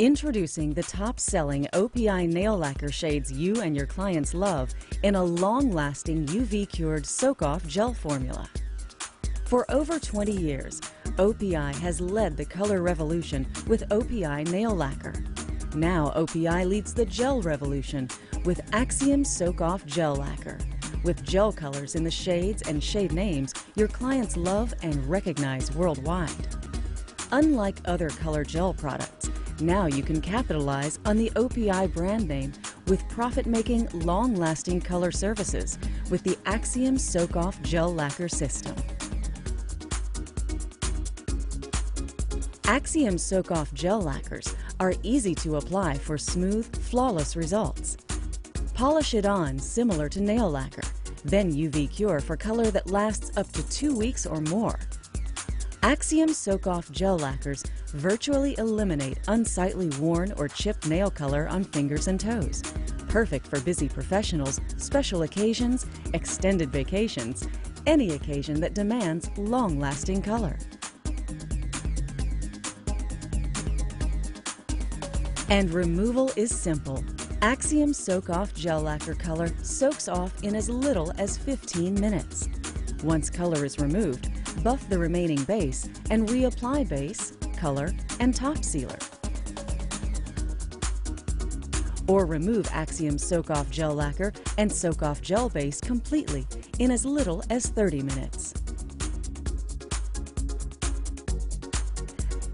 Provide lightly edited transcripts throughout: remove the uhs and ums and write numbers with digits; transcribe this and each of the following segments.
Introducing the top-selling OPI nail lacquer shades you and your clients love in a long-lasting UV-cured soak-off gel formula. For over 20 years, OPI has led the color revolution with OPI nail lacquer. Now OPI leads the gel revolution with Axxium Soak-Off Gel Lacquer, with gel colors in the shades and shade names your clients love and recognize worldwide. Unlike other color gel products, now you can capitalize on the OPI brand name with profit-making, long-lasting color services with the Axxium Soak-Off Gel Lacquer system. Axxium Soak-Off Gel Lacquers are easy to apply for smooth, flawless results. Polish it on similar to nail lacquer, then UV cure for color that lasts up to 2 weeks or more. Axxium Soak-Off Gel Lacquers virtually eliminate unsightly worn or chipped nail color on fingers and toes. Perfect for busy professionals, special occasions, extended vacations, any occasion that demands long-lasting color. And removal is simple. Axxium Soak-Off Gel Lacquer color soaks off in as little as 15 minutes. Once color is removed, buff the remaining base and reapply base, color, and top sealer. Or remove Axxium Soak-Off Gel Lacquer and Soak-Off Gel Base completely in as little as 30 minutes.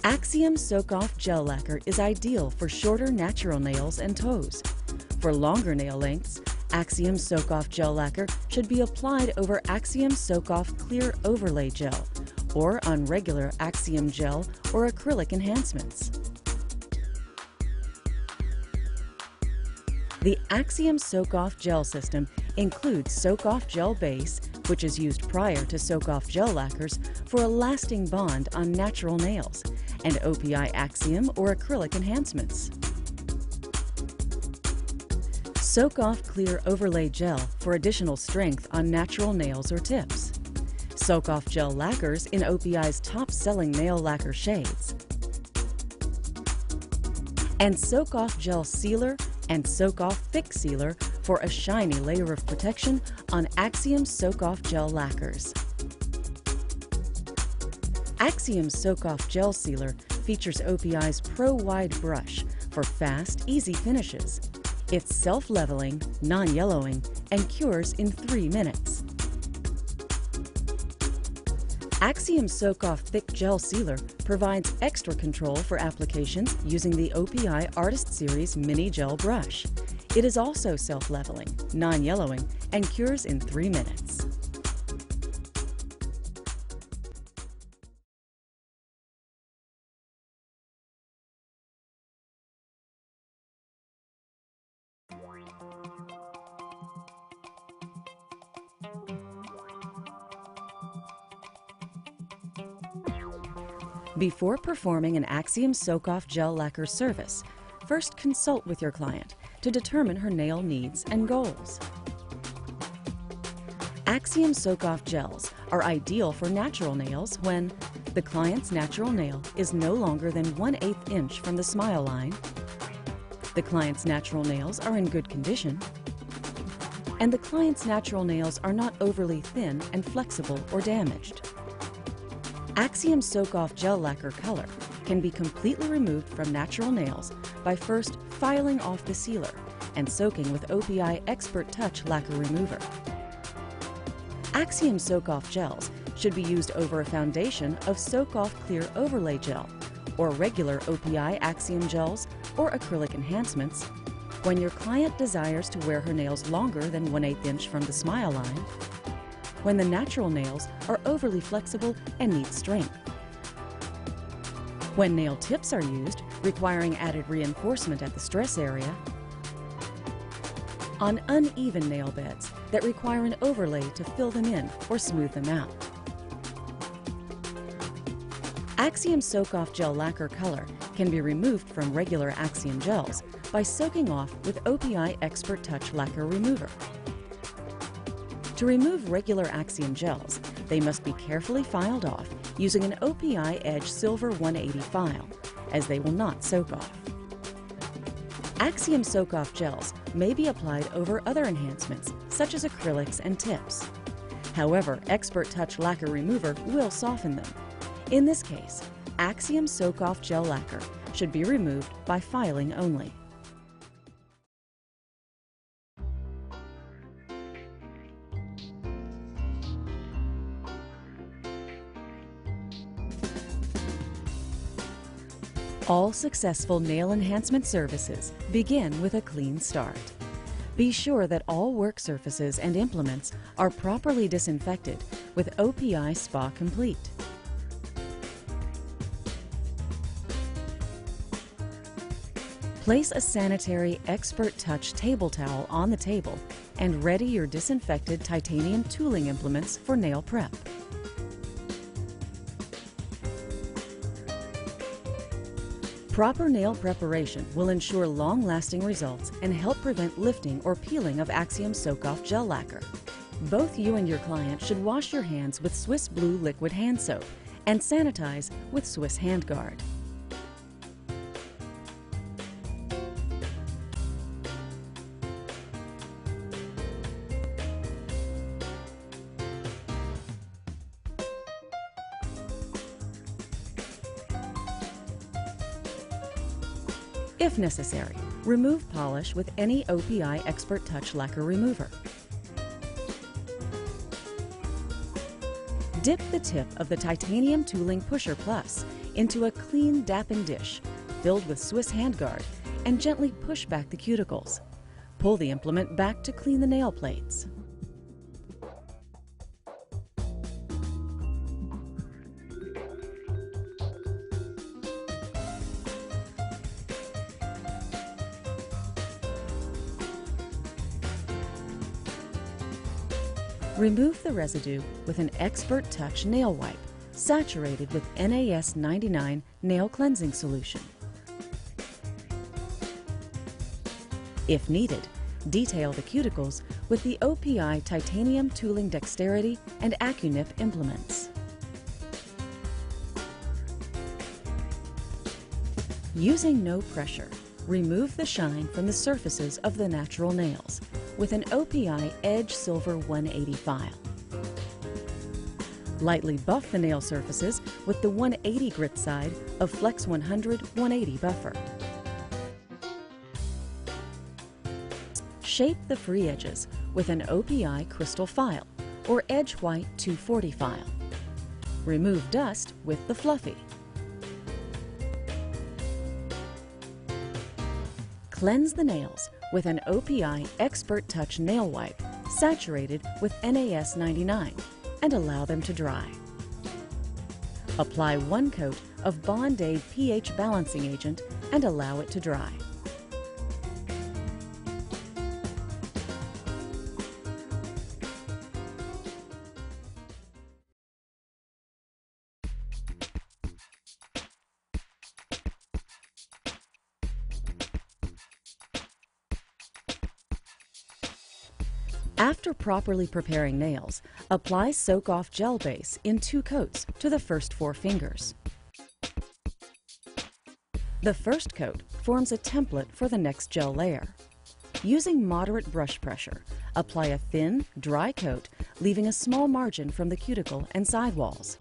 Axxium Soak-Off Gel Lacquer is ideal for shorter natural nails and toes. For longer nail lengths, Axxium Soak-Off Gel Lacquer should be applied over Axxium Soak-Off Clear Overlay Gel or on regular Axxium gel or acrylic enhancements. The Axxium Soak-Off Gel system includes Soak-Off Gel Base, which is used prior to Soak-Off Gel Lacquers for a lasting bond on natural nails, and OPI Axiom or acrylic enhancements. Soak-Off Clear Overlay Gel for additional strength on natural nails or tips. Soak-Off Gel Lacquers in OPI's top-selling nail lacquer shades. And Soak-Off Gel Sealer and Soak-Off Thick Sealer for a shiny layer of protection on Axxium Soak-Off Gel Lacquers. Axxium Soak-Off Gel Sealer features OPI's Pro Wide Brush for fast, easy finishes. It's self-leveling, non-yellowing, and cures in 3 minutes. Axxium Soak-Off Thick Gel Sealer provides extra control for applications using the OPI Artist Series Mini Gel Brush. It is also self-leveling, non-yellowing, and cures in 3 minutes. Before performing an Axxium Soak-Off Gel Lacquer service, first consult with your client to determine her nail needs and goals. Axxium Soak-Off Gels are ideal for natural nails when the client's natural nail is no longer than 1/8 inch from the smile line, the client's natural nails are in good condition, and the client's natural nails are not overly thin and flexible or damaged. Axxium Soak-Off Gel Lacquer color can be completely removed from natural nails by first filing off the sealer and soaking with OPI Expert Touch Lacquer Remover. Axxium Soak-Off Gels should be used over a foundation of Soak-Off Clear Overlay Gel or regular OPI Axiom gels or acrylic enhancements when your client desires to wear her nails longer than 1/8 inch from the smile line, when the natural nails are overly flexible and need strength, when nail tips are used, requiring added reinforcement at the stress area, on uneven nail beds that require an overlay to fill them in or smooth them out. Axxium Soak-Off Gel Lacquer color can be removed from regular Axxium gels by soaking off with OPI Expert Touch Lacquer Remover. To remove regular Axxium gels, they must be carefully filed off using an OPI Edge Silver 180 file, as they will not soak off. Axxium soak-off gels may be applied over other enhancements, such as acrylics and tips. However, Expert Touch Lacquer Remover will soften them. In this case, Axxium soak-off gel lacquer should be removed by filing only. All successful nail enhancement services begin with a clean start. Be sure that all work surfaces and implements are properly disinfected with OPI Spa Complete. Place a sanitary Expert Touch table towel on the table and ready your disinfected titanium tooling implements for nail prep. Proper nail preparation will ensure long-lasting results and help prevent lifting or peeling of Axxium soak-off gel lacquer. Both you and your client should wash your hands with Swiss Blue liquid hand soap and sanitize with Swiss Hand Guard. If necessary, remove polish with any OPI Expert Touch Lacquer Remover. Dip the tip of the Titanium Tooling Pusher Plus into a clean Dappen dish filled with Swiss Hand Guard and gently push back the cuticles. Pull the implement back to clean the nail plates. Remove the residue with an Expert Touch nail wipe saturated with NAS 99 nail cleansing solution. If needed, detail the cuticles with the OPI Titanium Tooling Dexterity and AccuNip implements. Using no pressure, remove the shine from the surfaces of the natural nails with an OPI Edge Silver 180 file. Lightly buff the nail surfaces with the 180 grit side of Flex 100 180 buffer. Shape the free edges with an OPI Crystal file or Edge White 240 file. Remove dust with the Fluffy. Cleanse the nails with an OPI Expert Touch nail wipe saturated with NAS 99 and allow them to dry. Apply 1 coat of Bond-Aid pH balancing agent and allow it to dry. After properly preparing nails, apply soak-off gel base in 2 coats to the first 4 fingers. The first coat forms a template for the next gel layer. Using moderate brush pressure, apply a thin, dry coat, leaving a small margin from the cuticle and sidewalls.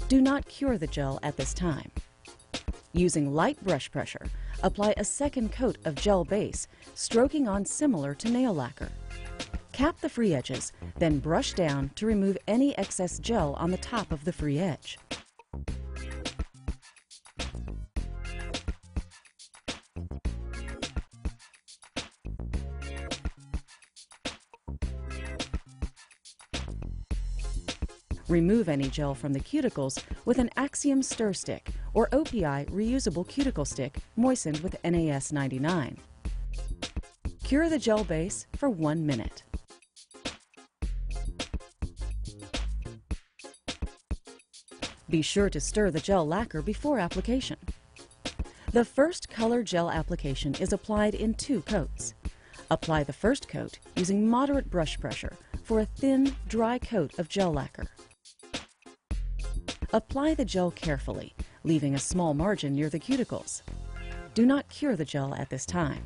Do not cure the gel at this time. Using light brush pressure, apply a second coat of gel base, stroking on similar to nail lacquer. Cap the free edges, then brush down to remove any excess gel on the top of the free edge. Remove any gel from the cuticles with an Axxium stir stick or OPI reusable cuticle stick moistened with NAS 99. Cure the gel base for 1 minute. Be sure to stir the gel lacquer before application. The first color gel application is applied in 2 coats. Apply the first coat using moderate brush pressure for a thin, dry coat of gel lacquer. Apply the gel carefully, leaving a small margin near the cuticles. Do not cure the gel at this time.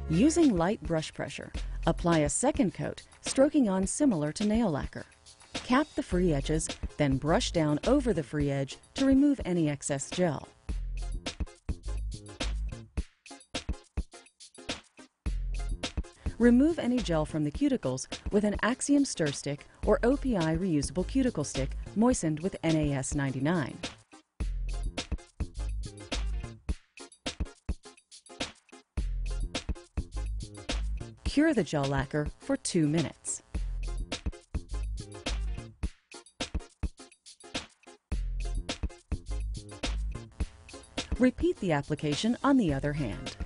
Using light brush pressure, apply a second coat, stroking on similar to nail lacquer. Cap the free edges, then brush down over the free edge to remove any excess gel. Remove any gel from the cuticles with an Axxium stir stick or OPI reusable cuticle stick moistened with NAS99. Cure the gel lacquer for 2 minutes. Repeat the application on the other hand.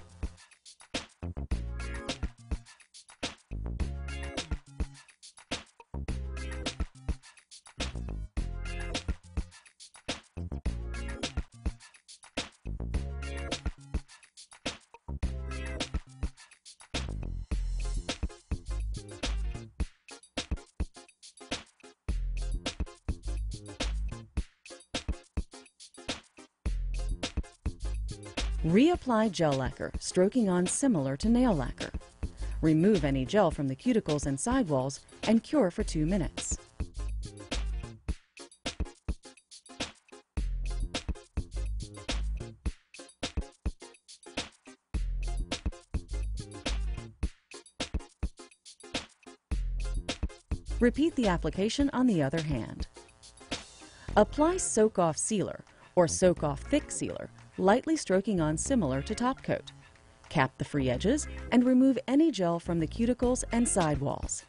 Reapply gel lacquer, stroking on similar to nail lacquer. Remove any gel from the cuticles and sidewalls and cure for 2 minutes. Repeat the application on the other hand. Apply soak-off sealer or soak-off thick sealer, lightly stroking on similar to top coat. Cap the free edges and remove any gel from the cuticles and sidewalls.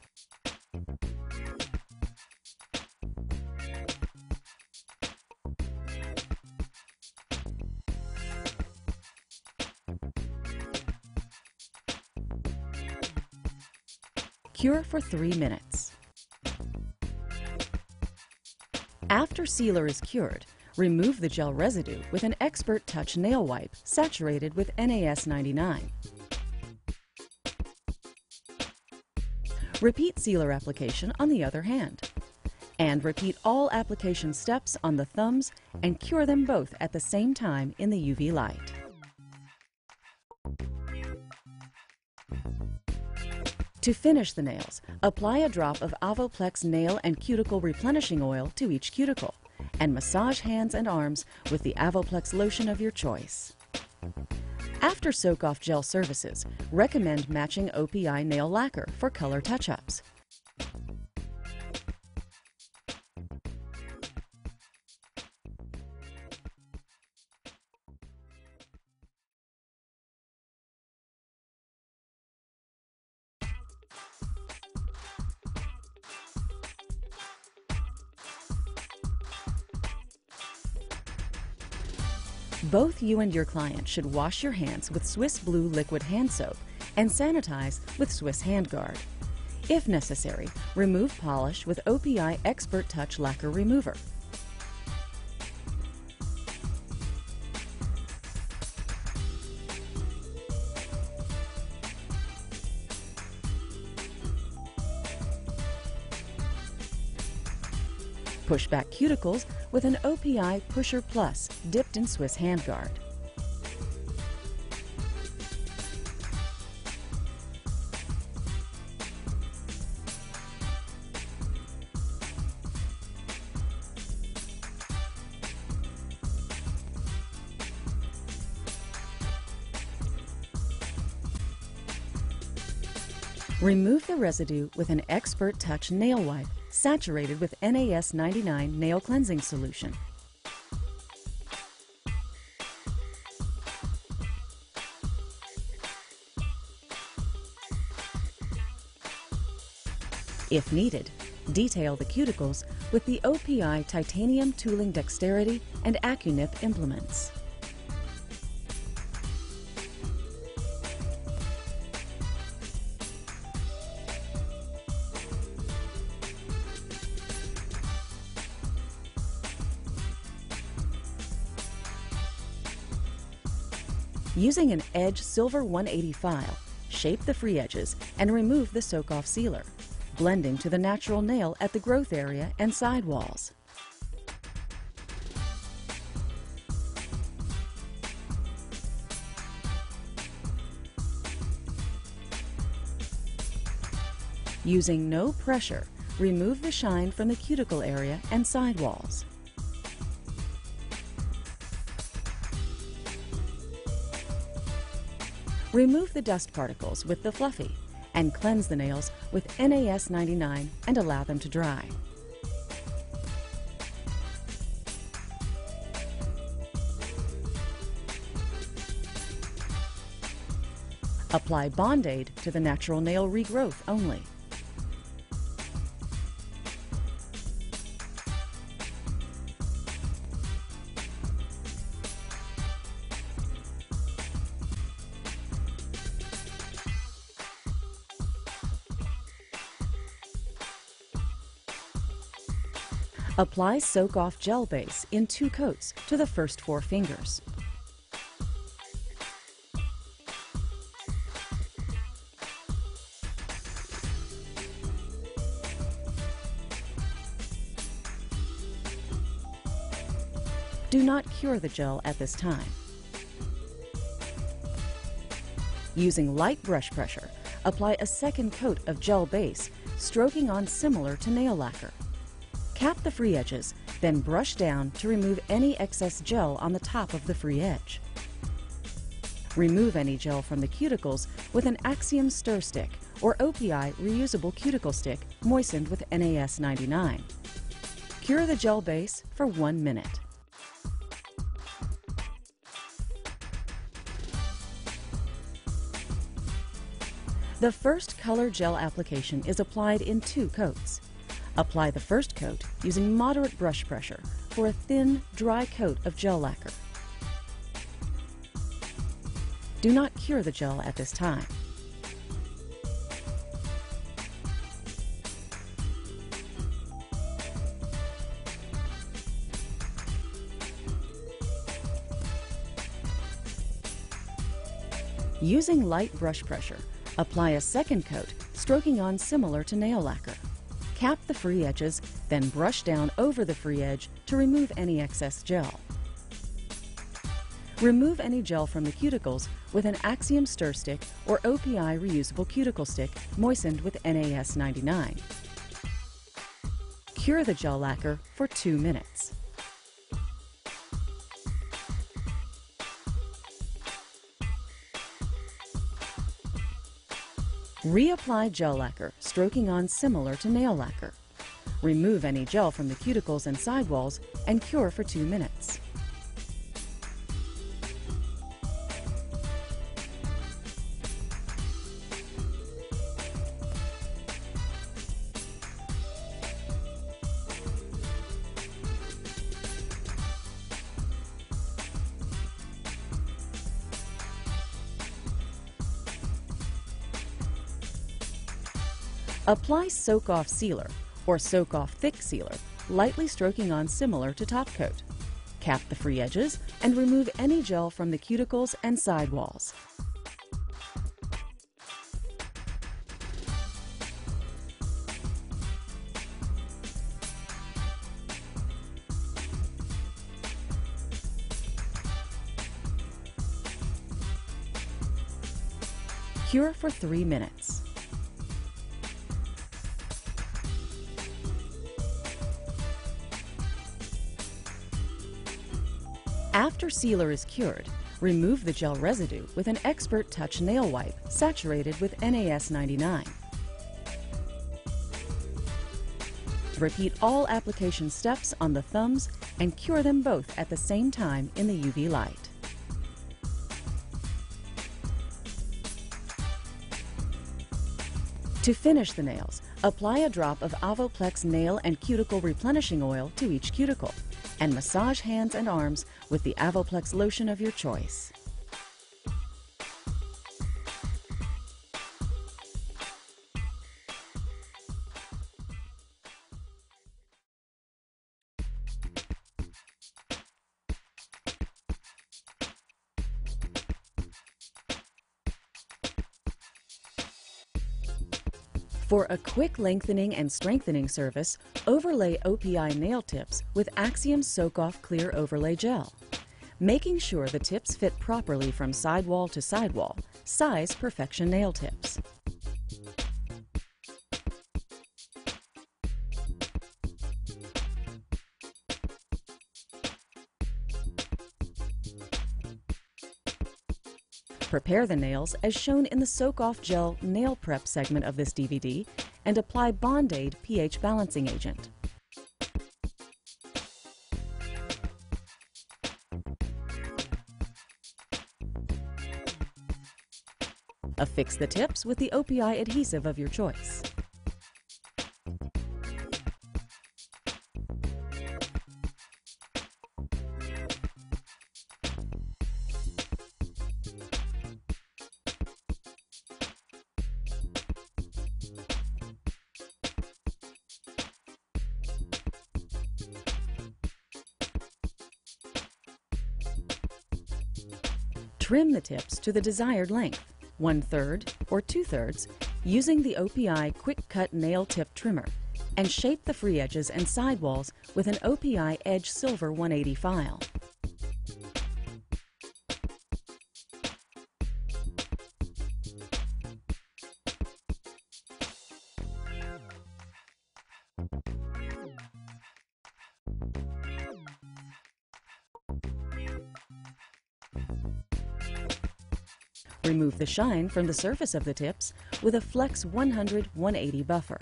Cure for 3 minutes. After sealer is cured, remove the gel residue with an Expert Touch nail wipe saturated with NAS99. Repeat sealer application on the other hand. And repeat all application steps on the thumbs and cure them both at the same time in the UV light. To finish the nails, apply a drop of Avoplex nail and cuticle replenishing oil to each cuticle, and massage hands and arms with the Avoplex lotion of your choice. After soak-off gel services, recommend matching OPI nail lacquer for color touch-ups. Both you and your client should wash your hands with Swiss Blue liquid hand soap and sanitize with Swiss Hand Guard. If necessary, remove polish with OPI Expert Touch Lacquer Remover. Push back cuticles with an OPI Pusher Plus dipped in Swiss Hand Guard. Remove the residue with an Expert Touch nail wipe saturated with NAS99 nail cleansing solution. If needed, Detail the cuticles with the OPI Titanium Tooling Dexterity and AccuNip implements. Using an Edge Silver 180 file, shape the free edges and remove the soak-off sealer, blending to the natural nail at the growth area and side walls. Using no pressure, remove the shine from the cuticle area and side walls. Remove the dust particles with the Fluffy and cleanse the nails with NAS 99 and allow them to dry. Apply Bond-Aid to the natural nail regrowth only. Apply soak-off gel base in 2 coats to the first 4 fingers. Do not cure the gel at this time. Using light brush pressure, apply a second coat of gel base, stroking on similar to nail lacquer. Cap the free edges, then brush down to remove any excess gel on the top of the free edge. Remove any gel from the cuticles with an Axxium stir stick or OPI reusable cuticle stick moistened with NAS 99. Cure the gel base for 1 minute. The first color gel application is applied in 2 coats. Apply the first coat using moderate brush pressure for a thin, dry coat of gel lacquer. Do not cure the gel at this time. Using light brush pressure, apply a second coat, stroking on similar to nail lacquer. Cap the free edges, then brush down over the free edge to remove any excess gel. Remove any gel from the cuticles with an Axxium stir stick or OPI reusable cuticle stick moistened with NAS 99. Cure the gel lacquer for 2 minutes. Reapply gel lacquer, stroking on similar to nail lacquer. Remove any gel from the cuticles and sidewalls and cure for 2 minutes. Apply soak-off sealer or soak-off thick sealer, lightly stroking on similar to top coat. Cap the free edges and remove any gel from the cuticles and sidewalls. Cure for 3 minutes. After sealer is cured, remove the gel residue with an Expert Touch nail wipe saturated with NAS 99. Repeat all application steps on the thumbs and cure them both at the same time in the UV light. To finish the nails, apply a drop of Avoplex nail and cuticle replenishing oil to each cuticle and massage hands and arms with the Avoplex lotion of your choice. For a quick lengthening and strengthening service, overlay OPI nail tips with Axxium Soak-Off Clear Overlay Gel, making sure the tips fit properly from sidewall to sidewall. Size Perfection nail tips. Prepare the nails as shown in the Soak-Off Gel Nail Prep segment of this DVD and apply Bond-Aid pH balancing agent. Affix the tips with the OPI adhesive of your choice. Trim the tips to the desired length, 1/3 or 2/3, using the OPI Quick Cut Nail Tip Trimmer, and shape the free edges and sidewalls with an OPI Edge Silver 180 file. Remove the shine from the surface of the tips with a Flex 100/180 buffer.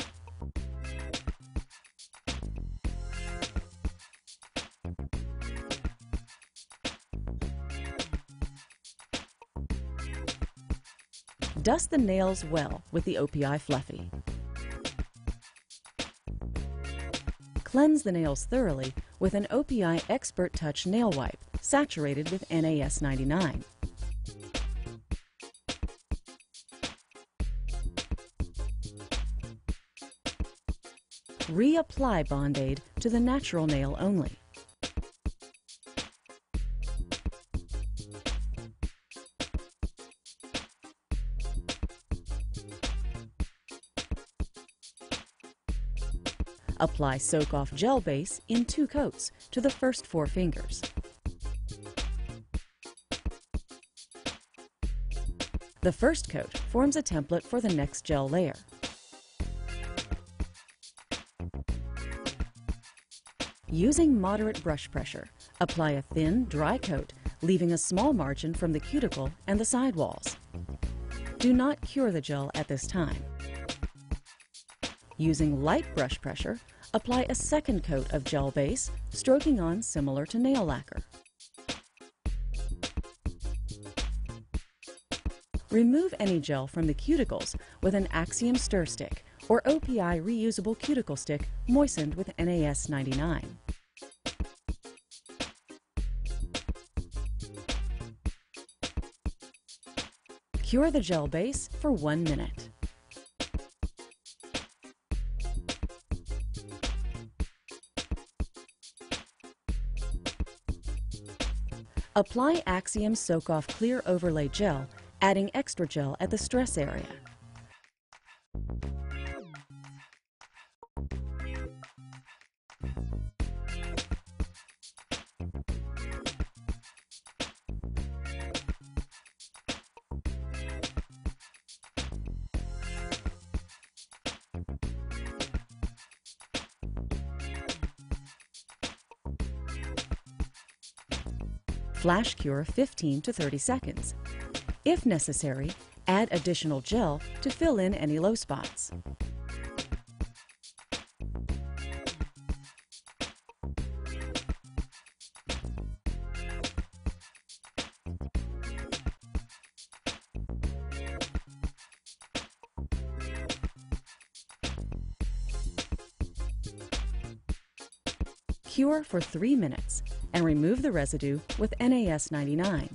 Dust the nails well with the OPI Fluffy. Cleanse the nails thoroughly with an OPI Expert Touch nail wipe saturated with NAS 99. Reapply Bond-Aid to the natural nail only. Apply Soak-Off Gel Base in 2 coats to the first 4 fingers. The first coat forms a template for the next gel layer. Using moderate brush pressure, apply a thin, dry coat, leaving a small margin from the cuticle and the sidewalls. Do not cure the gel at this time. Using light brush pressure, apply a second coat of gel base, stroking on similar to nail lacquer. Remove any gel from the cuticles with an Axxium stir stick or OPI reusable cuticle stick moistened with NAS 99. Cure the gel base for 1 minute. Apply Axxium Soak-Off Clear Overlay Gel, adding extra gel at the stress area. Flash cure 15 to 30 seconds. If necessary, add additional gel to fill in any low spots. Cure for 3 minutes and remove the residue with NAS99.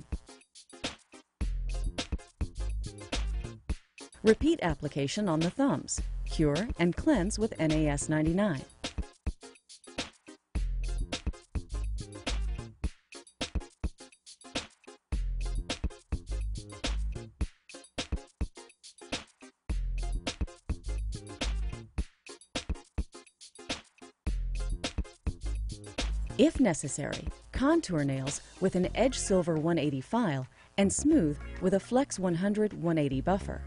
Repeat application on the thumbs. Cure and cleanse with NAS99. If necessary, contour nails with an Edge Silver 180 file and smooth with a Flex 100 180 buffer.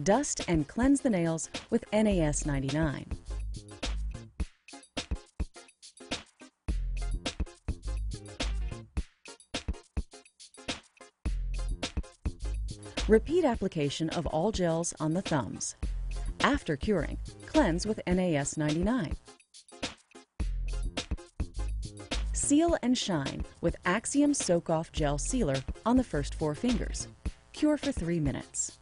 Dust and cleanse the nails with NAS99. Repeat application of all gels on the thumbs. After curing, cleanse with NAS99. Seal and shine with Axxium Soak-Off Gel Sealer on the first 4 fingers. Cure for 3 minutes.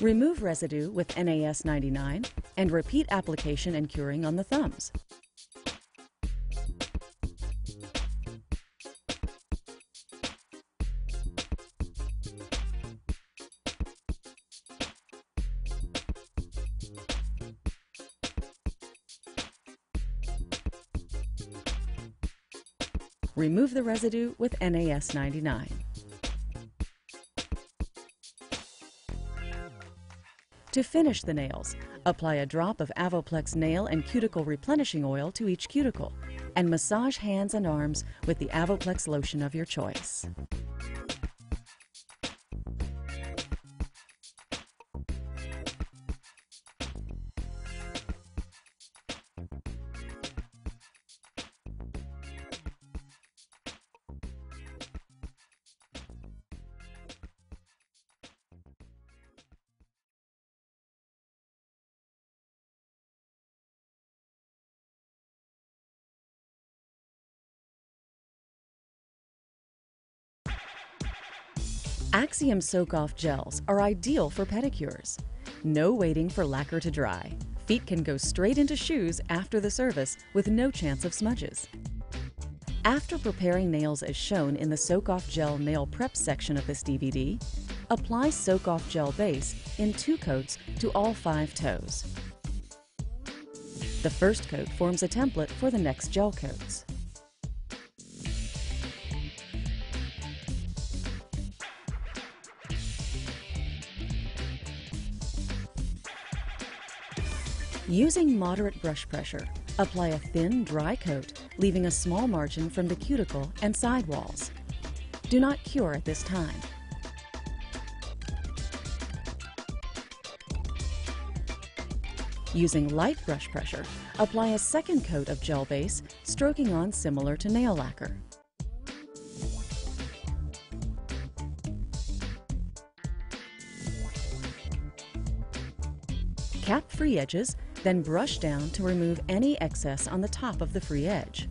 Remove residue with NAS99 and repeat application and curing on the thumbs. Remove the residue with NAS99. To finish the nails, apply a drop of Avoplex nail and cuticle replenishing oil to each cuticle and massage hands and arms with the Avoplex lotion of your choice. Axxium Soak-Off Gels are ideal for pedicures. No waiting for lacquer to dry. Feet can go straight into shoes after the service with no chance of smudges. After preparing nails as shown in the Soak-Off Gel Nail Prep section of this DVD, apply Soak-Off Gel Base in 2 coats to all 5 toes. The first coat forms a template for the next gel coats. Using moderate brush pressure, apply a thin, dry coat, leaving a small margin from the cuticle and side walls. Do not cure at this time. Using light brush pressure, apply a second coat of gel base, stroking on similar to nail lacquer. Cap free edges, then brush down to remove any excess on the top of the free edge.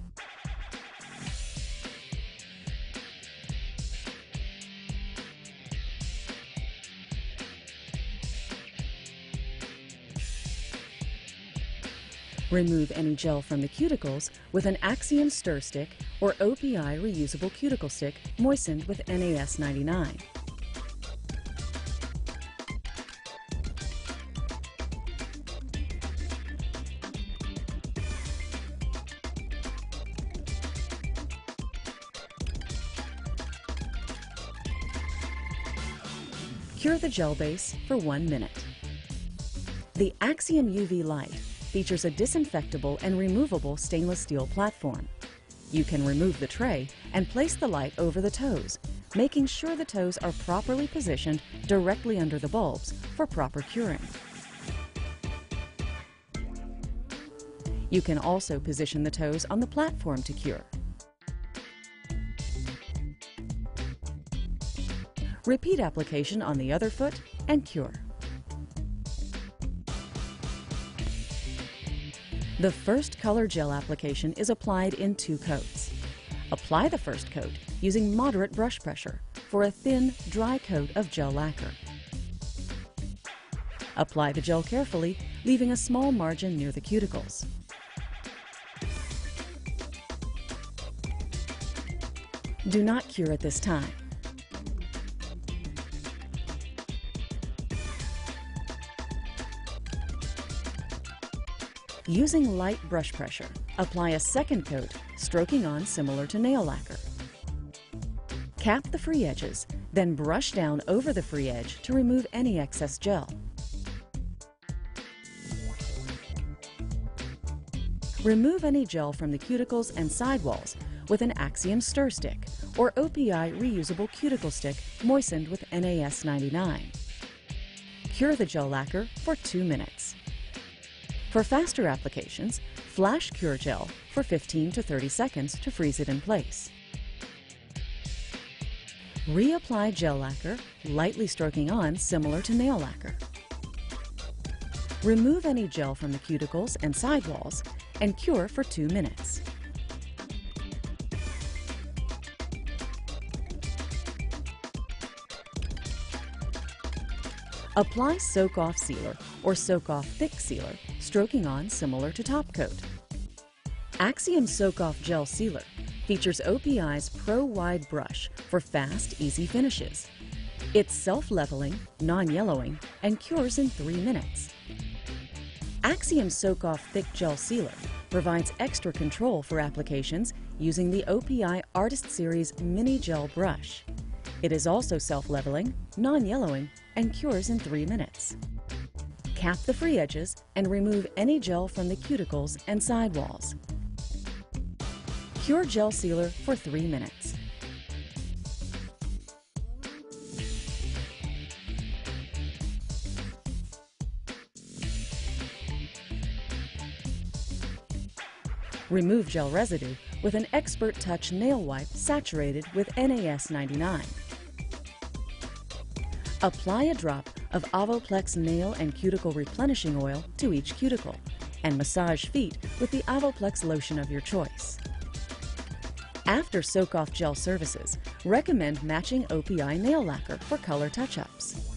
Remove any gel from the cuticles with an Axxium Stir Stick or OPI reusable cuticle stick moistened with NAS99. Cure the gel base for 1 minute. The Axxium UV light features a disinfectable and removable stainless steel platform. You can remove the tray and place the light over the toes, making sure the toes are properly positioned directly under the bulbs for proper curing. You can also position the toes on the platform to cure. Repeat application on the other foot and cure. The first color gel application is applied in 2 coats. Apply the first coat using moderate brush pressure for a thin, dry coat of gel lacquer. Apply the gel carefully, leaving a small margin near the cuticles. Do not cure at this time. Using light brush pressure, apply a second coat, stroking on similar to nail lacquer. Cap the free edges, then brush down over the free edge to remove any excess gel. Remove any gel from the cuticles and sidewalls with an Axxium stir stick or OPI reusable cuticle stick moistened with NAS99. Cure the gel lacquer for 2 minutes. For faster applications, flash cure gel for 15 to 30 seconds to freeze it in place. Reapply gel lacquer, lightly stroking on similar to nail lacquer. Remove any gel from the cuticles and sidewalls and cure for 2 minutes. Apply soak-off sealer or soak-off thick sealer, stroking on similar to top coat. Axxium Soak-Off Gel Sealer features OPI's Pro Wide Brush for fast, easy finishes. It's self-leveling, non-yellowing, and cures in 3 minutes. Axxium Soak-Off Thick Gel Sealer provides extra control for applications using the OPI Artist Series Mini Gel Brush. It is also self-leveling, non-yellowing, and cures in 3 minutes. Cap the free edges and remove any gel from the cuticles and sidewalls. Cure gel sealer for 3 minutes. Remove gel residue with an Expert Touch nail wipe saturated with NAS99. Apply a drop of Avoplex nail and cuticle replenishing oil to each cuticle and massage feet with the Avoplex lotion of your choice. After soak-off gel services, recommend matching OPI nail lacquer for color touch-ups.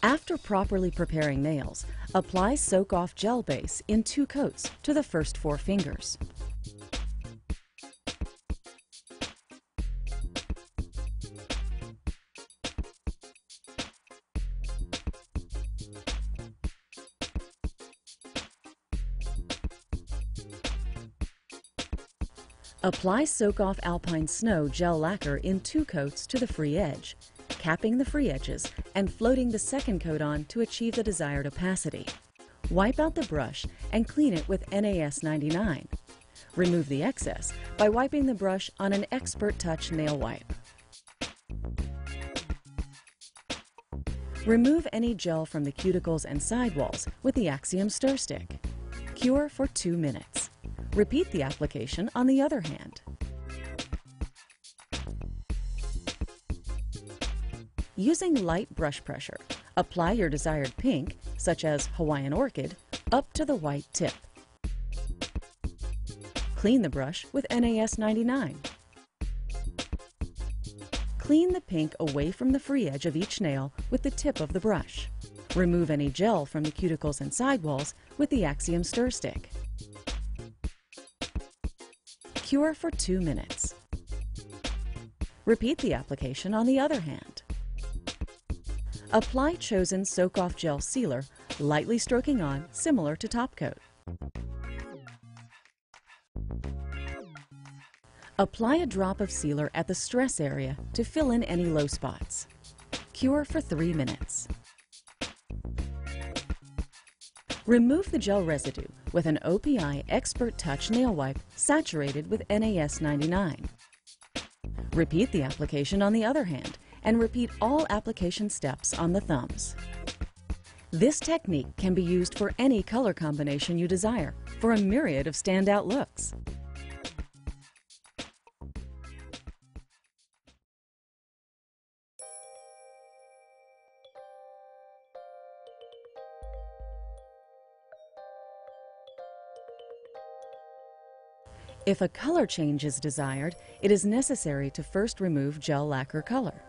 After properly preparing nails, apply soak-off gel base in 2 coats to the first 4 fingers. Apply Soak-Off Alpine Snow Gel Lacquer in 2 coats to the free edge, capping the free edges and floating the second coat on to achieve the desired opacity. Wipe out the brush and clean it with NAS99. Remove the excess by wiping the brush on an Expert Touch nail wipe. Remove any gel from the cuticles and sidewalls with the Axxium stir stick. Cure for 2 minutes. Repeat the application on the other hand. Using light brush pressure, apply your desired pink, such as Hawaiian Orchid, up to the white tip. Clean the brush with NAS99. Clean the pink away from the free edge of each nail with the tip of the brush. Remove any gel from the cuticles and sidewalls with the Axxium stir stick. Cure for 2 minutes. Repeat the application on the other hand. Apply chosen soak-off gel sealer, lightly stroking on, similar to top coat. Apply a drop of sealer at the stress area to fill in any low spots. Cure for 3 minutes. Remove the gel residue with an OPI Expert Touch nail wipe saturated with NAS 99. Repeat the application on the other hand and repeat all application steps on the thumbs. This technique can be used for any color combination you desire for a myriad of standout looks. If a color change is desired, it is necessary to first remove gel lacquer color.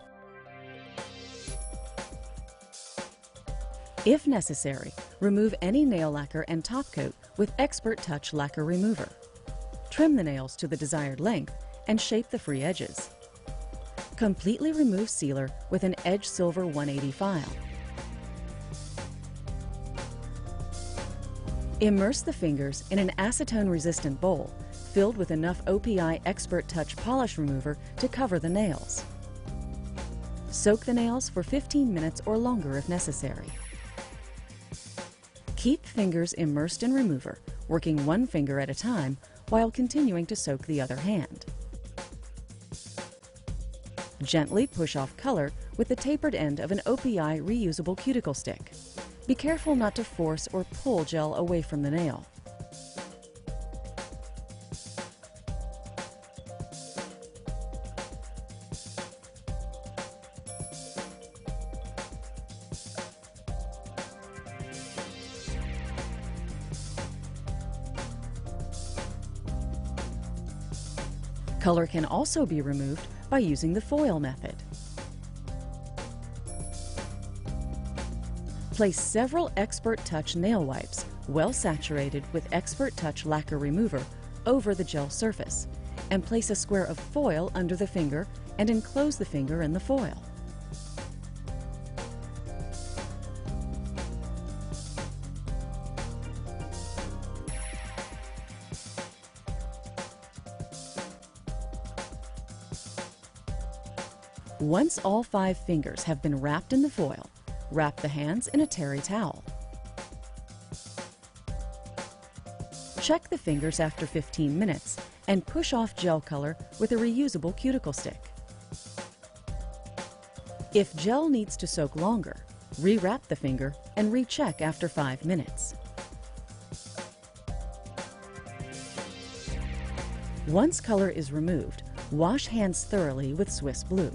If necessary, remove any nail lacquer and top coat with Expert Touch lacquer remover. Trim the nails to the desired length and shape the free edges. Completely remove sealer with an Edge Silver 180 file. Immerse the fingers in an acetone-resistant bowl filled with enough OPI Expert Touch polish remover to cover the nails. Soak the nails for 15 minutes or longer if necessary. Keep fingers immersed in remover, working one finger at a time while continuing to soak the other hand. Gently push off color with the tapered end of an OPI reusable cuticle stick. Be careful not to force or pull gel away from the nail. Color can also be removed by using the foil method. Place several Expert Touch nail wipes, well saturated with Expert Touch lacquer remover, over the gel surface, and place a square of foil under the finger and enclose the finger in the foil. Once all 5 fingers have been wrapped in the foil, wrap the hands in a terry towel. Check the fingers after 15 minutes and push off gel color with a reusable cuticle stick. If gel needs to soak longer, re-wrap the finger and recheck after 5 minutes. Once color is removed, wash hands thoroughly with Swiss Blue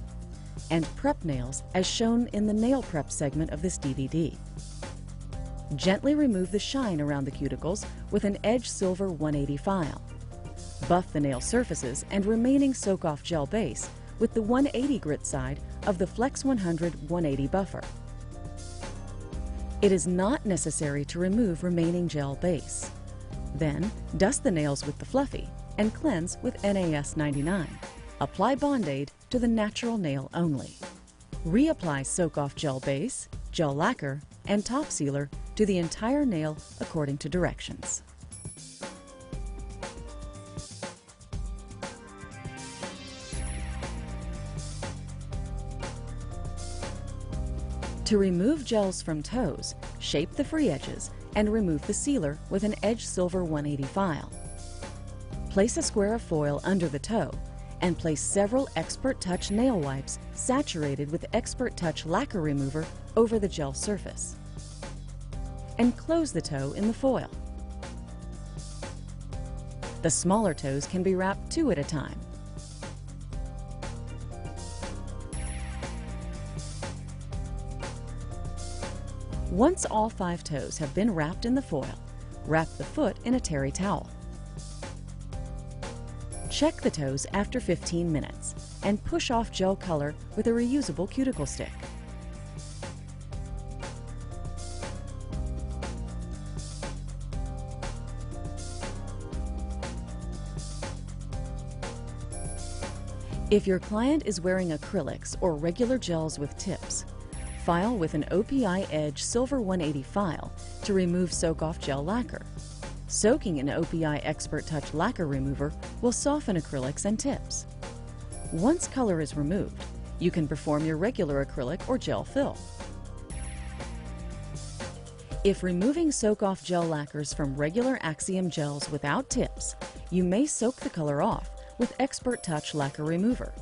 and prep nails as shown in the nail prep segment of this DVD. Gently remove the shine around the cuticles with an Edge Silver 180 file. Buff the nail surfaces and remaining soak-off gel base with the 180 grit side of the Flex 100 180 buffer. It is not necessary to remove remaining gel base. Then, dust the nails with the Fluffy and cleanse with NAS 99. Apply Bond-Aid to the natural nail only. Reapply soak-off gel base, gel lacquer, and top sealer to the entire nail according to directions. To remove gels from toes, shape the free edges and remove the sealer with an Edge Silver 180 file. Place a square of foil under the toe and place several Expert Touch nail wipes saturated with Expert Touch lacquer remover over the gel surface. Enclose the toe in the foil. The smaller toes can be wrapped 2 at a time. Once all 5 toes have been wrapped in the foil, wrap the foot in a terry towel. Check the toes after 15 minutes and push off gel color with a reusable cuticle stick. If your client is wearing acrylics or regular gels with tips, file with an OPI Edge Silver 180 file to remove soak-off gel lacquer. Soaking in OPI Expert Touch Lacquer Remover will soften acrylics and tips. Once color is removed, you can perform your regular acrylic or gel fill. If removing soak-off gel lacquers from regular Axxium gels without tips, you may soak the color off with Expert Touch Lacquer Remover.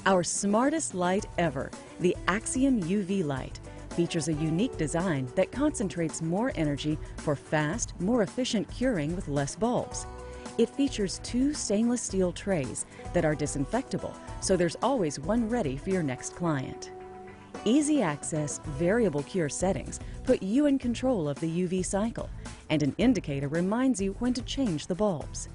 Our smartest light ever, the Axxium UV light, features a unique design that concentrates more energy for fast, more efficient curing with less bulbs. It features 2 stainless steel trays that are disinfectable, so there's always one ready for your next client. Easy access, variable cure settings put you in control of the UV cycle, and an indicator reminds you when to change the bulbs.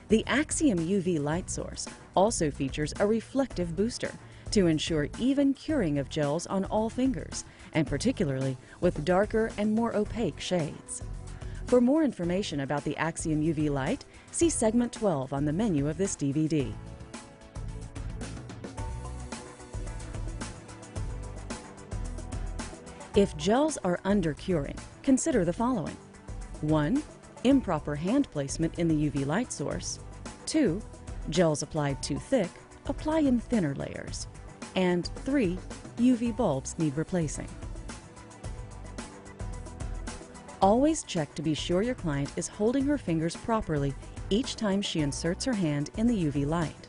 The Axxium UV light source also features a reflective booster to ensure even curing of gels on all fingers, and particularly with darker and more opaque shades. For more information about the Axxium UV light, see segment 12 on the menu of this DVD. If gels are under curing, consider the following. 1. Improper hand placement in the UV light source. 2. Gels applied too thick, apply in thinner layers. And 3. UV bulbs need replacing. Always check to be sure your client is holding her fingers properly each time she inserts her hand in the UV light.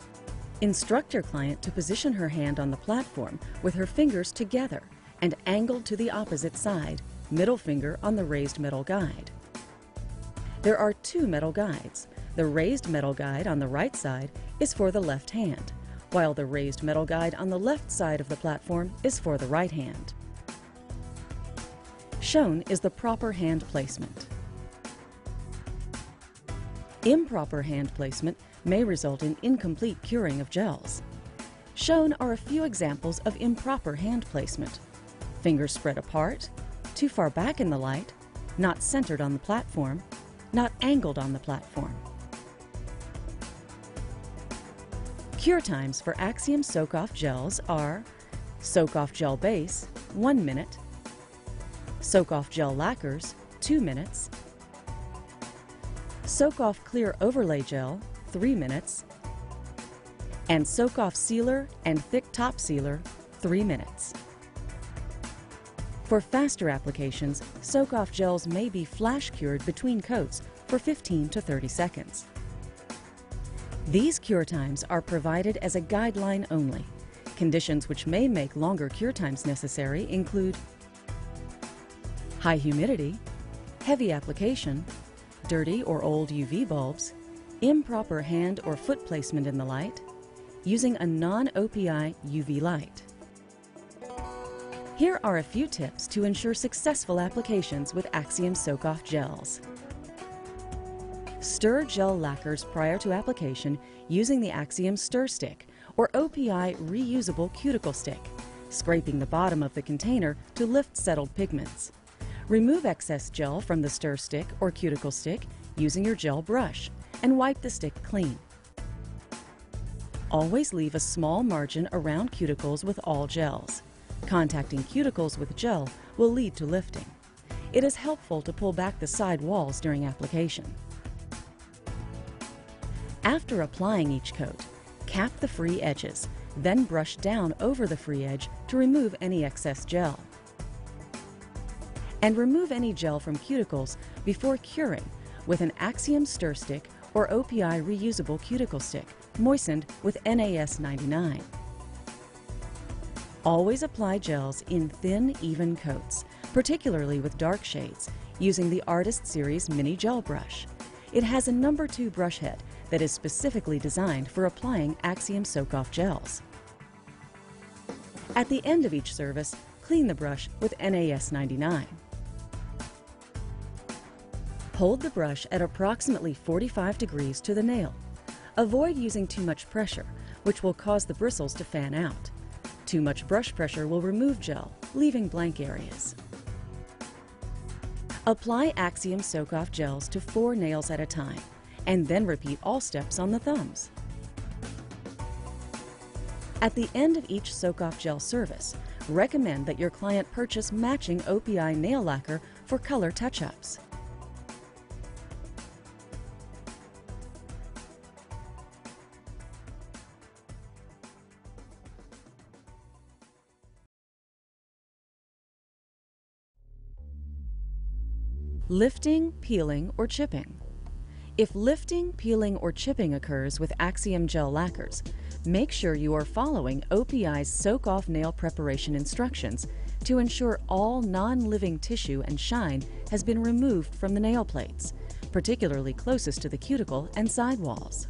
Instruct your client to position her hand on the platform with her fingers together and angled to the opposite side, middle finger on the raised metal guide. There are 2 metal guides. The raised metal guide on the right side is for the left hand, while the raised metal guide on the left side of the platform is for the right hand. Shown is the proper hand placement. Improper hand placement may result in incomplete curing of gels. Shown are a few examples of improper hand placement. Fingers spread apart, too far back in the light, not centered on the platform, not angled on the platform. Cure times for Axxium soak-off gels are soak-off gel base, 1 minute, soak-off gel lacquers, 2 minutes, soak-off clear overlay gel, 3 minutes, and soak-off sealer and thick top sealer, 3 minutes. For faster applications, soak-off gels may be flash cured between coats for 15 to 30 seconds. These cure times are provided as a guideline only. Conditions which may make longer cure times necessary include high humidity, heavy application, dirty or old UV bulbs, improper hand or foot placement in the light, using a non-OPI UV light. Here are a few tips to ensure successful applications with Axxium soak-off gels. Stir gel lacquers prior to application using the Axxium Stir Stick or OPI reusable cuticle stick, scraping the bottom of the container to lift settled pigments. Remove excess gel from the stir stick or cuticle stick using your gel brush and wipe the stick clean. Always leave a small margin around cuticles with all gels. Contacting cuticles with gel will lead to lifting. It is helpful to pull back the side walls during application. After applying each coat, cap the free edges, then brush down over the free edge to remove any excess gel. And remove any gel from cuticles before curing with an Axxium Stir Stick or OPI reusable cuticle stick, moistened with NAS 99. Always apply gels in thin, even coats, particularly with dark shades, using the Artist Series Mini Gel Brush. It has a number 2 brush head that is specifically designed for applying Axxium soak-off gels. At the end of each service, clean the brush with NAS 99. Hold the brush at approximately 45 degrees to the nail. Avoid using too much pressure, which will cause the bristles to fan out. Too much brush pressure will remove gel, leaving blank areas. Apply Axxium Soak-Off gels to 4 nails at a time, and then repeat all steps on the thumbs. At the end of each soak-off gel service, recommend that your client purchase matching OPI nail lacquer for color touch-ups. Lifting, peeling, or chipping. If lifting, peeling, or chipping occurs with Axxium gel lacquers, make sure you are following OPI's Soak-Off Nail Preparation instructions to ensure all non-living tissue and shine has been removed from the nail plates, particularly closest to the cuticle and sidewalls.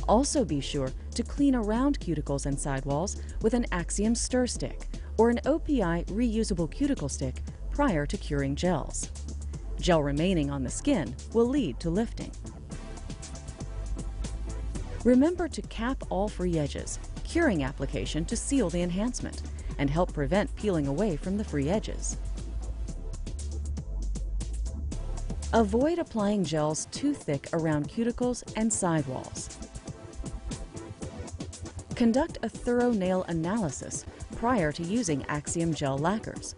Also be sure to clean around cuticles and sidewalls with an Axxium stir stick or an OPI reusable cuticle stick prior to curing gels. Gel remaining on the skin will lead to lifting. Remember to cap all free edges, curing application to seal the enhancement and help prevent peeling away from the free edges. Avoid applying gels too thick around cuticles and sidewalls. Conduct a thorough nail analysis prior to using Axxium gel lacquers.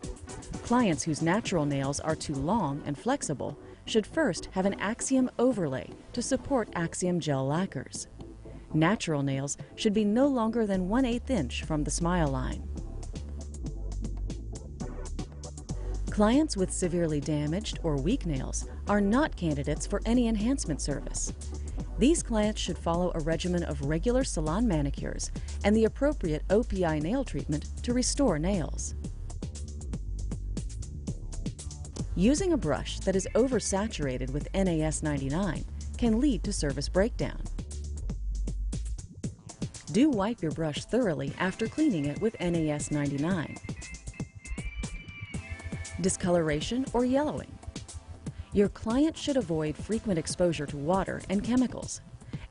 Clients whose natural nails are too long and flexible should first have an Axxium overlay to support Axxium gel lacquers. Natural nails should be no longer than 1/8 inch from the smile line. Clients with severely damaged or weak nails are not candidates for any enhancement service. These clients should follow a regimen of regular salon manicures and the appropriate OPI nail treatment to restore nails. Using a brush that is oversaturated with NAS99 can lead to service breakdown. Do wipe your brush thoroughly after cleaning it with NAS99. Discoloration or yellowing. Your client should avoid frequent exposure to water and chemicals.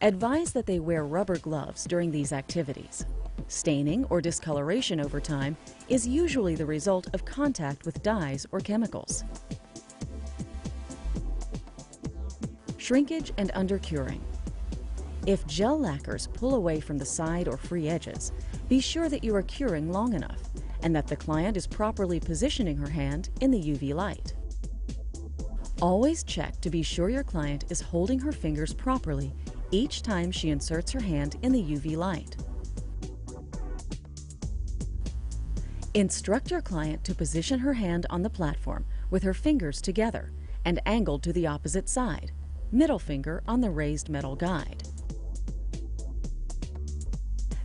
Advise that they wear rubber gloves during these activities. Staining or discoloration over time is usually the result of contact with dyes or chemicals. Shrinkage and undercuring. If gel lacquers pull away from the side or free edges, be sure that you are curing long enough and that the client is properly positioning her hand in the UV light. Always check to be sure your client is holding her fingers properly each time she inserts her hand in the UV light. Instruct your client to position her hand on the platform with her fingers together and angled to the opposite side, middle finger on the raised metal guide.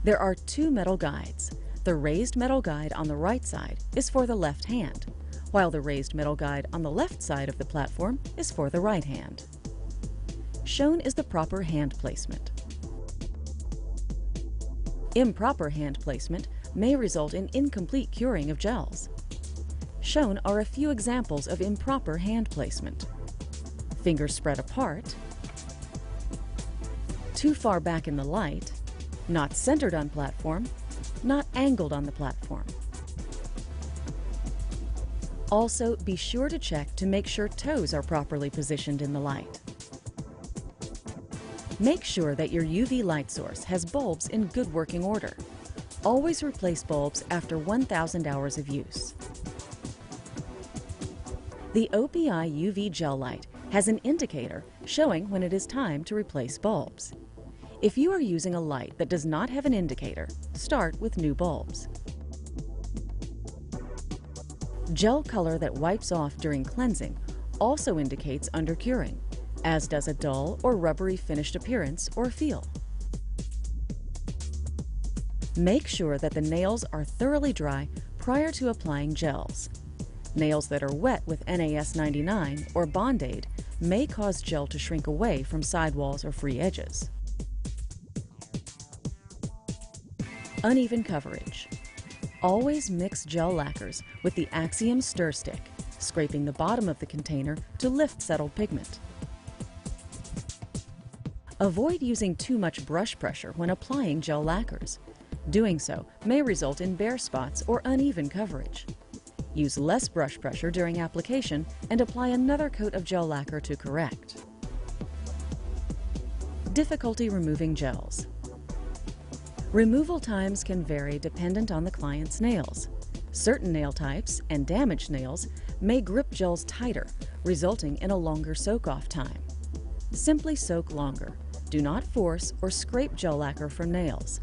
There are 2 metal guides. The raised metal guide on the right side is for the left hand, while the raised metal guide on the left side of the platform is for the right hand. Shown is the proper hand placement. Improper hand placement may result in incomplete curing of gels. Shown are a few examples of improper hand placement. Fingers spread apart, too far back in the light, not centered on platform, not angled on the platform. Also, be sure to check to make sure toes are properly positioned in the light. Make sure that your UV light source has bulbs in good working order. Always replace bulbs after 1,000 hours of use. The OPI UV gel light has an indicator showing when it is time to replace bulbs. If you are using a light that does not have an indicator, start with new bulbs. Gel color that wipes off during cleansing also indicates undercuring, as does a dull or rubbery finished appearance or feel. Make sure that the nails are thoroughly dry prior to applying gels. Nails that are wet with NAS99 or Bond-Aid may cause gel to shrink away from sidewalls or free edges. Uneven coverage. Always mix gel lacquers with the Axxium stir stick, scraping the bottom of the container to lift settled pigment. Avoid using too much brush pressure when applying gel lacquers. Doing so may result in bare spots or uneven coverage. Use less brush pressure during application and apply another coat of gel lacquer to correct. Difficulty removing gels. Removal times can vary dependent on the client's nails. Certain nail types and damaged nails may grip gels tighter, resulting in a longer soak-off time. Simply soak longer. Do not force or scrape gel lacquer from nails.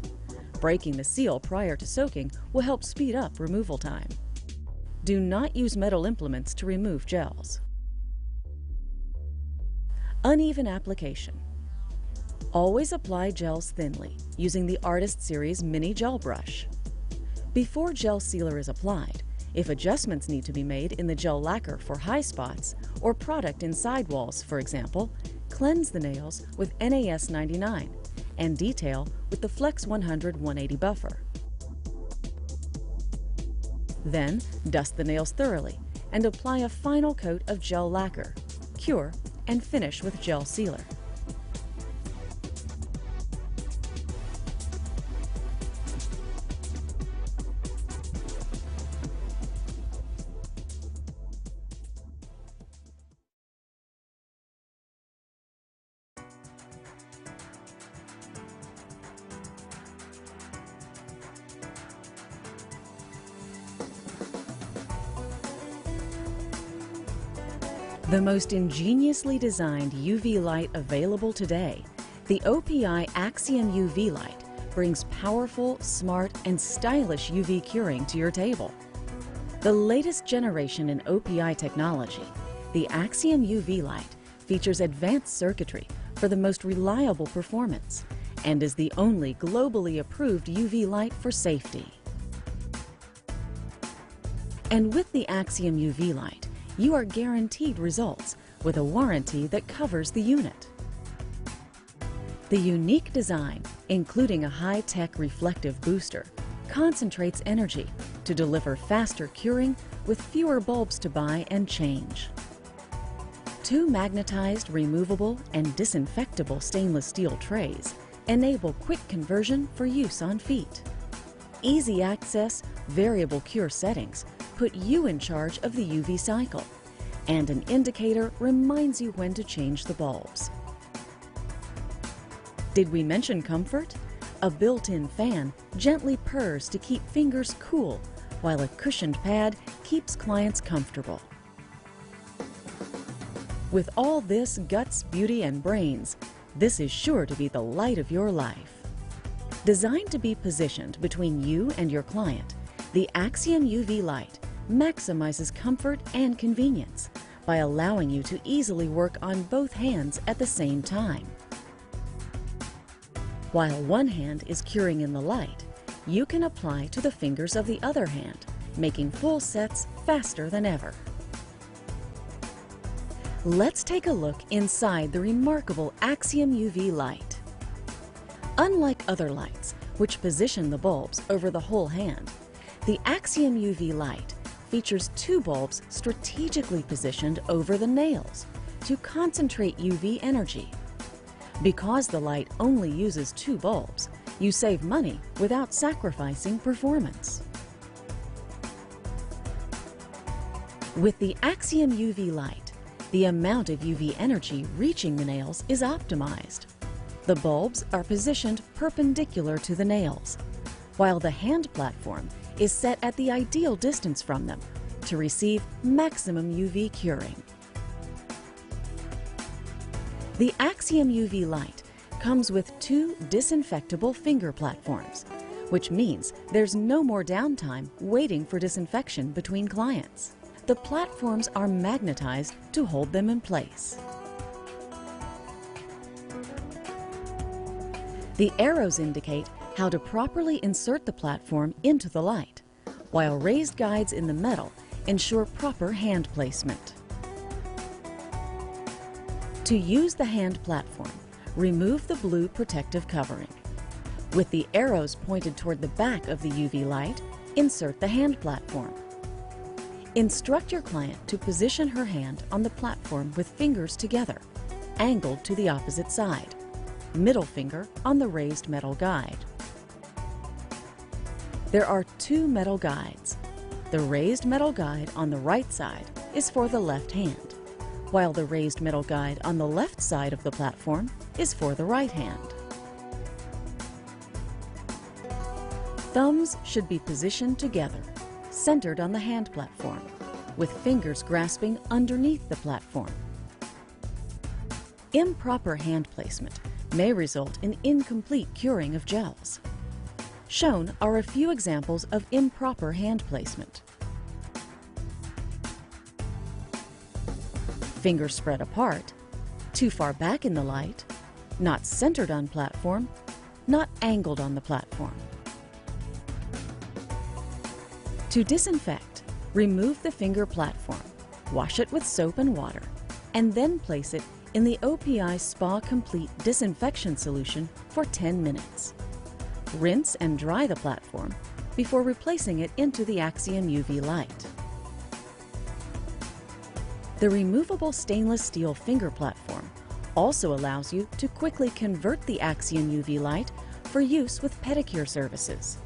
Breaking the seal prior to soaking will help speed up removal time. Do not use metal implements to remove gels. Uneven application. Always apply gels thinly using the Artist Series Mini Gel Brush. Before gel sealer is applied, if adjustments need to be made in the gel lacquer for high spots or product in sidewalls, for example, cleanse the nails with NAS 99 and detail with the Flex 100 180 buffer. Then, dust the nails thoroughly and apply a final coat of gel lacquer, cure, and finish with gel sealer. The most ingeniously designed UV light available today, the OPI Axiom UV light brings powerful, smart, and stylish UV curing to your table. The latest generation in OPI technology, the Axxium UV light features advanced circuitry for the most reliable performance and is the only globally approved UV light for safety. And with the Axxium UV light, you are guaranteed results with a warranty that covers the unit. The unique design, including a high-tech reflective booster, concentrates energy to deliver faster curing with fewer bulbs to buy and change. Two magnetized, removable, and disinfectable stainless steel trays enable quick conversion for use on feet. Easy access, variable cure settings put you in charge of the UV cycle, and an indicator reminds you when to change the bulbs. Did we mention comfort? A built-in fan gently purrs to keep fingers cool, while a cushioned pad keeps clients comfortable. With all this guts, beauty, and brains, this is sure to be the light of your life. Designed to be positioned between you and your client, the Axxium UV light maximizes comfort and convenience by allowing you to easily work on both hands at the same time. While one hand is curing in the light, you can apply to the fingers of the other hand, making full sets faster than ever. Let's take a look inside the remarkable Axxium UV light. Unlike other lights, which position the bulbs over the whole hand, the Axxium UV light features two bulbs strategically positioned over the nails to concentrate UV energy. Because the light only uses two bulbs, you save money without sacrificing performance. With the Axxium UV light, the amount of UV energy reaching the nails is optimized. The bulbs are positioned perpendicular to the nails, while the hand platform is set at the ideal distance from them to receive maximum UV curing. The Axxium UV light comes with two disinfectable finger platforms, which means there's no more downtime waiting for disinfection between clients. The platforms are magnetized to hold them in place. The arrows indicate how to properly insert the platform into the light, while raised guides in the metal ensure proper hand placement. To use the hand platform, remove the blue protective covering. With the arrows pointed toward the back of the UV light, insert the hand platform. Instruct your client to position her hand on the platform with fingers together, angled to the opposite side. middle finger on the raised metal guide. There are two metal guides. The raised metal guide on the right side is for the left hand, while the raised metal guide on the left side of the platform is for the right hand. Thumbs should be positioned together, centered on the hand platform, with fingers grasping underneath the platform. Improper hand placement may result in incomplete curing of gels. Shown are a few examples of improper hand placement. Fingers spread apart, too far back in the light, not centered on platform, not angled on the platform. To disinfect, remove the finger platform, wash it with soap and water, and then place it in the OPI Spa Complete Disinfection Solution for 10 minutes. Rinse and dry the platform before replacing it into the Axxium UV light. The removable stainless steel finger platform also allows you to quickly convert the Axxium UV light for use with pedicure services.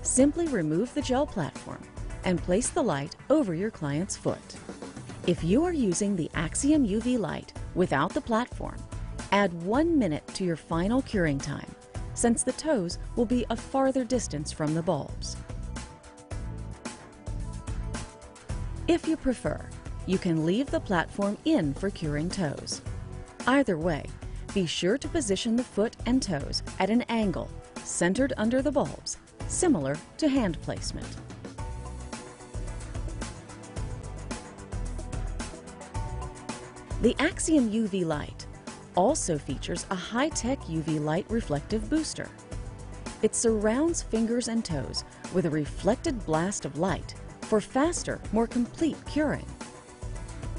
Simply remove the gel platform and place the light over your client's foot. If you are using the Axxium UV light without the platform, add 1 minute to your final curing time, since the toes will be a farther distance from the bulbs. If you prefer, you can leave the platform in for curing toes. Either way, be sure to position the foot and toes at an angle, centered under the bulbs, similar to hand placement. The Axxium UV light also features a high-tech UV light reflective booster. It surrounds fingers and toes with a reflected blast of light for faster, more complete curing.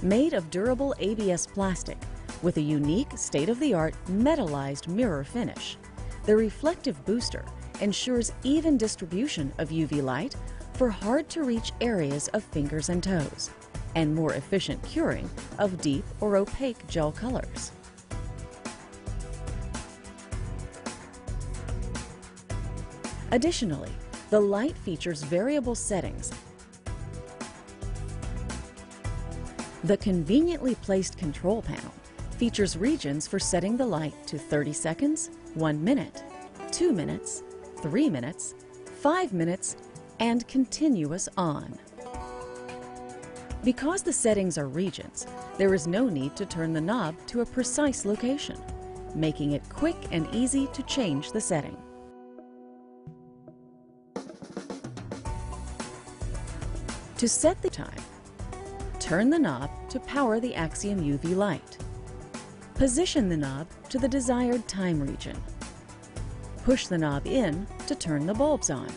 Made of durable ABS plastic with a unique state-of-the-art metallized mirror finish, the reflective booster ensures even distribution of UV light for hard-to-reach areas of fingers and toes, and more efficient curing of deep or opaque gel colors. Additionally, the light features variable settings. The conveniently placed control panel features regions for setting the light to 30 seconds, 1 minute, 2 minutes, 3 minutes, 5 minutes, and continuous on. Because the settings are regions, there is no need to turn the knob to a precise location, making it quick and easy to change the setting. To set the time, turn the knob to power the Axxium UV light. Position the knob to the desired time region. Push the knob in to turn the bulbs on.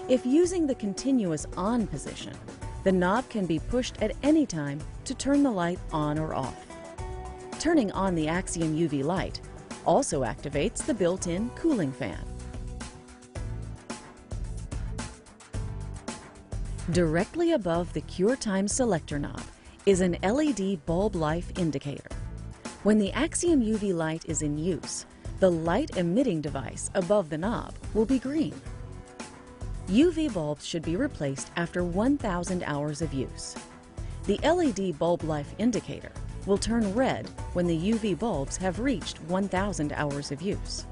If using the continuous on position, the knob can be pushed at any time to turn the light on or off. Turning on the Axxium UV light also activates the built-in cooling fan. Directly above the Cure Time selector knob is an LED bulb life indicator. When the Axxium UV light is in use, the light emitting device above the knob will be green. UV bulbs should be replaced after 1,000 hours of use. The LED bulb life indicator will turn red when the UV bulbs have reached 1,000 hours of use.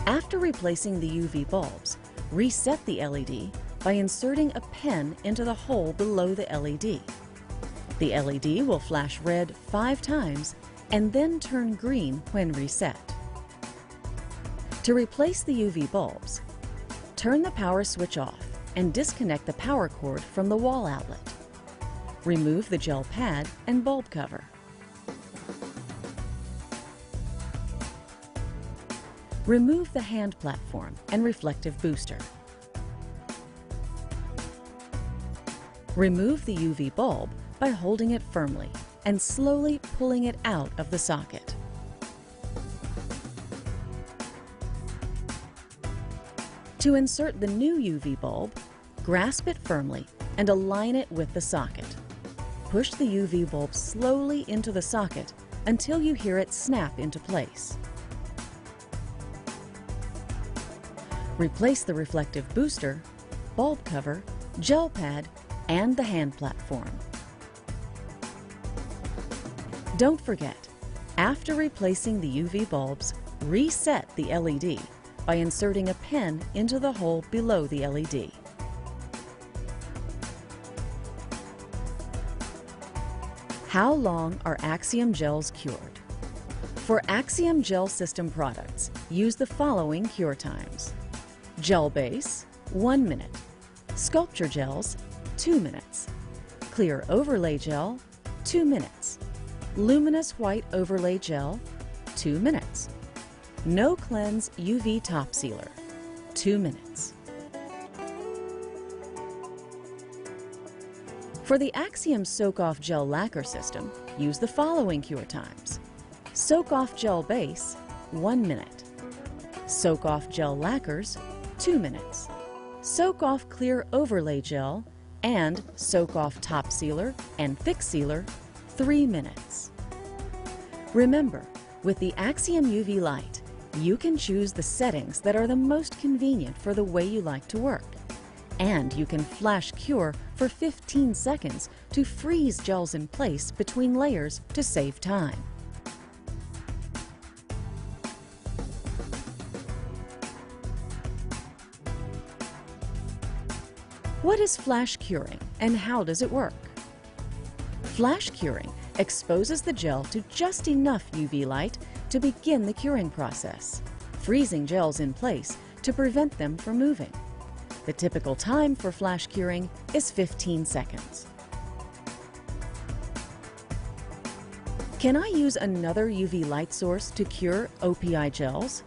After replacing the UV bulbs, reset the LED by inserting a pen into the hole below the LED. The LED will flash red 5 times and then turn green when reset. To replace the UV bulbs, turn the power switch off and disconnect the power cord from the wall outlet. Remove the gel pad and bulb cover. Remove the hand platform and reflective booster. Remove the UV bulb by holding it firmly and slowly pulling it out of the socket. To insert the new UV bulb, grasp it firmly and align it with the socket. push the UV bulb slowly into the socket until you hear it snap into place. Replace the reflective booster, bulb cover, gel pad, and the hand platform. Don't forget, after replacing the UV bulbs, reset the LED by inserting a pen into the hole below the LED. How long are Axxium gels cured? For Axxium gel system products, use the following cure times. Gel base, 1 minute. Sculpture gels, 2 minutes. Clear overlay gel, 2 minutes. Luminous white overlay gel, 2 minutes. No cleanse UV top sealer, 2 minutes. For the Axxium Soak-Off Gel Lacquer system, use the following cure times. Soak-Off Gel Base, 1 minute. Soak-Off Gel Lacquers, 2 minutes. Soak-Off Clear Overlay Gel and Soak-Off Top Sealer and Thick Sealer, 3 minutes. Remember, with the Axxium UV Light, you can choose the settings that are the most convenient for the way you like to work. And you can flash cure for 15 seconds to freeze gels in place between layers to save time. What is flash curing and how does it work? Flash curing exposes the gel to just enough UV light to begin the curing process, freezing gels in place to prevent them from moving. The typical time for flash curing is 15 seconds. Can I use another UV light source to cure OPI gels?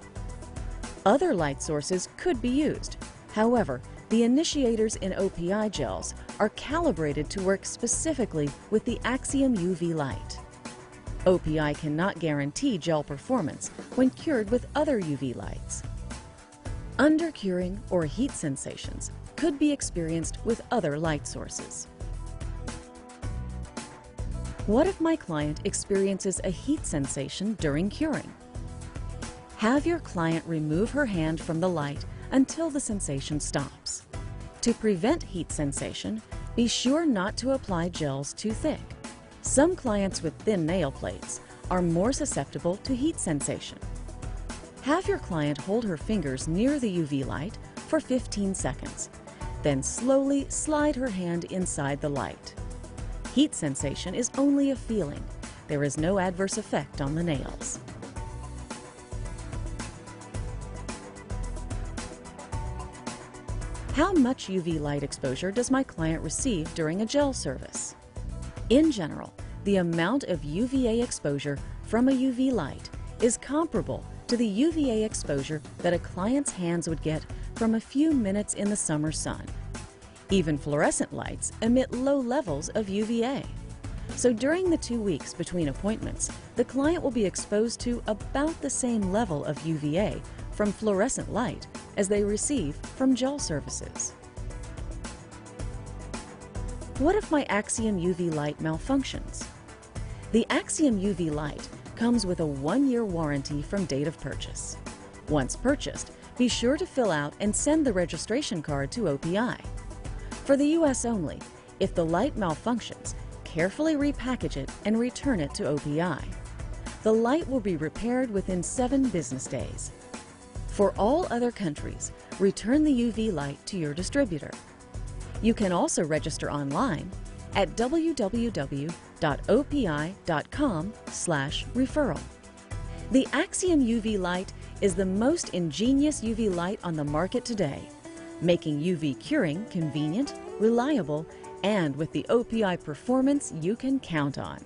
Other light sources could be used. However, the initiators in OPI gels are calibrated to work specifically with the Axxium UV light. OPI cannot guarantee gel performance when cured with other UV lights. Undercuring or heat sensations could be experienced with other light sources. What if my client experiences a heat sensation during curing? Have your client remove her hand from the light until the sensation stops. To prevent heat sensation, be sure not to apply gels too thick. Some clients with thin nail plates are more susceptible to heat sensation. Have your client hold her fingers near the UV light for 15 seconds, then slowly slide her hand inside the light. Heat sensation is only a feeling. There is no adverse effect on the nails. How much UV light exposure does my client receive during a gel service? In general, the amount of UVA exposure from a UV light is comparable to the UVA exposure that a client's hands would get from a few minutes in the summer sun. Even fluorescent lights emit low levels of UVA. So during the 2 weeks between appointments, the client will be exposed to about the same level of UVA from fluorescent light as they receive from gel services. What if my Axxium UV light malfunctions? The Axxium UV light comes with a 1-year warranty from date of purchase. Once purchased, be sure to fill out and send the registration card to OPI. For the US only, if the light malfunctions, carefully repackage it and return it to OPI. The light will be repaired within 7 business days. For all other countries, return the UV light to your distributor. You can also register online at www.opi.com/referral. The Axxium UV light is the most ingenious UV light on the market today, making UV curing convenient, reliable, and with the OPI performance you can count on.